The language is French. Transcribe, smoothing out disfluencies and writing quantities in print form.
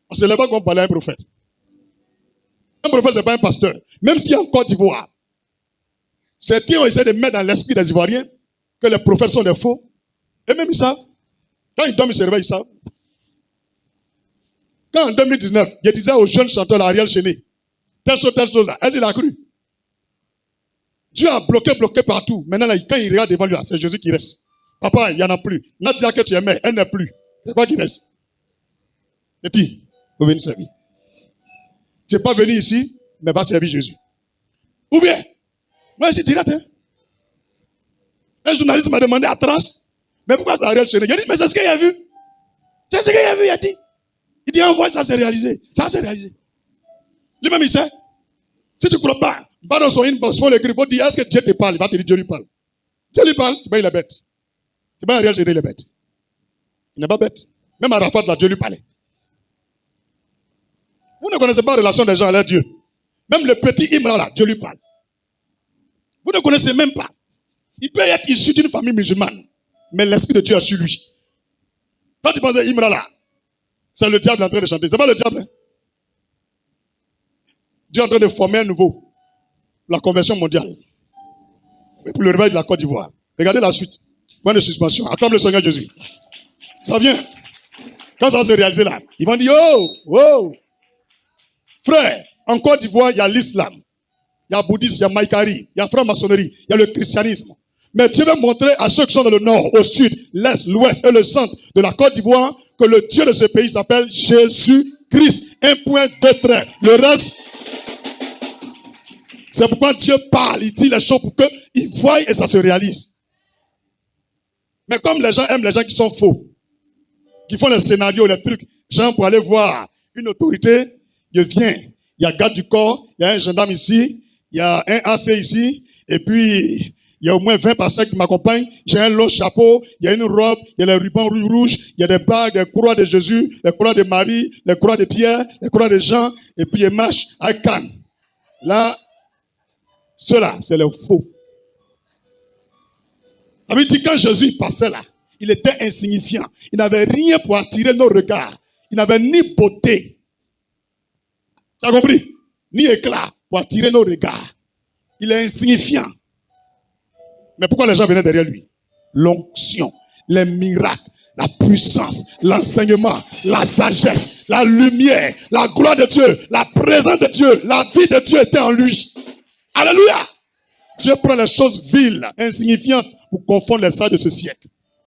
On ne se lève pas comme parler à un prophète. Un prophète, ce n'est pas un pasteur. Même si en Côte d'Ivoire, certains ont essayé de mettre dans l'esprit des Ivoiriens que les prophètes sont des faux. Et même ils savent. Quand ils dorment, ils se réveillent, ils savent. Quand en 2019, je disais au jeune chanteur Ariel Chéné, telle chose, est-ce qu'il a cru? Dieu a bloqué partout. Maintenant, là, quand il regarde devant lui, c'est Jésus qui reste. Papa, il n'y en a plus. Nadia que tu aimais, elle n'est plus. C'est quoi qui reste? Et puis, vous venez servir. Tu n'es pas venu ici, mais va servir Jésus. Ou bien, moi, je dirais, un journaliste m'a demandé à trace, mais pourquoi ça a Ariel Chéné? Il a dit, mais c'est ce qu'il a vu. C'est ce qu'il a vu, il a dit. Il dit, envoie, ça s'est réalisé. Ça s'est réalisé. Lui-même, il sait. Si tu ne crois pas, va dans son inbox, il faut l'écrire, il faut dire, est-ce que Dieu te parle? Il va te dire, Dieu lui parle. Dieu lui parle, c'est pas il est bête. C'est pas Ariel Chéné, il est bête. Il n'est pas bête. Même à Rafat, là, Dieu lui parlait. Vous ne connaissez pas la relation des gens avec Dieu. Même le petit Imran, là, Dieu lui parle. Vous ne connaissez même pas. Il peut être issu d'une famille musulmane, mais l'esprit de Dieu est sur lui. Quand tu penses à Imran, là, c'est le diable en train de chanter. C'est pas le diable. Hein? Dieu est en train de former un nouveau. La conversion mondiale. Et pour le réveil de la Côte d'Ivoire. Regardez la suite. Point de suspension. Acclame le Seigneur Jésus. Ça vient. Quand ça va se réaliser là, ils vont dire, oh. Frère, en Côte d'Ivoire, il y a l'islam. Il y a le bouddhisme, il y a Maïkari, il y a la franc-maçonnerie, il y a le christianisme. Mais Dieu veut montrer à ceux qui sont dans le nord, au sud, l'est, l'ouest et le centre de la Côte d'Ivoire que le Dieu de ce pays s'appelle Jésus-Christ. Un point, deux traits. Le reste, c'est pourquoi Dieu parle, il dit les choses pour qu'ils voient et ça se réalise. Mais comme les gens aiment les gens qui sont faux, qui font les scénarios, les trucs, gens pour aller voir une autorité, je viens, il y a garde du corps, il y a un gendarme ici, il y a un AC ici, et puis il y a au moins 20 personnes qui m'accompagnent, j'ai un long chapeau, il y a une robe, il y a les rubans rouges, il y a des bagues, des croix de Jésus, les croix de Marie, les croix de Pierre, les croix de Jean, et puis il marche à Cannes. Là, ceux-là, c'est les faux. Ça veut dire quand Jésus passait là, il était insignifiant. Il n'avait rien pour attirer nos regards. Il n'avait ni beauté. Tu as compris? Ni éclat pour attirer nos regards. Il est insignifiant. Mais pourquoi les gens venaient derrière lui? L'onction, les miracles, la puissance, l'enseignement, la sagesse, la lumière, la gloire de Dieu, la présence de Dieu, la vie de Dieu était en lui. Alléluia! Dieu prend les choses viles, insignifiantes, pour confondre les sages de ce siècle.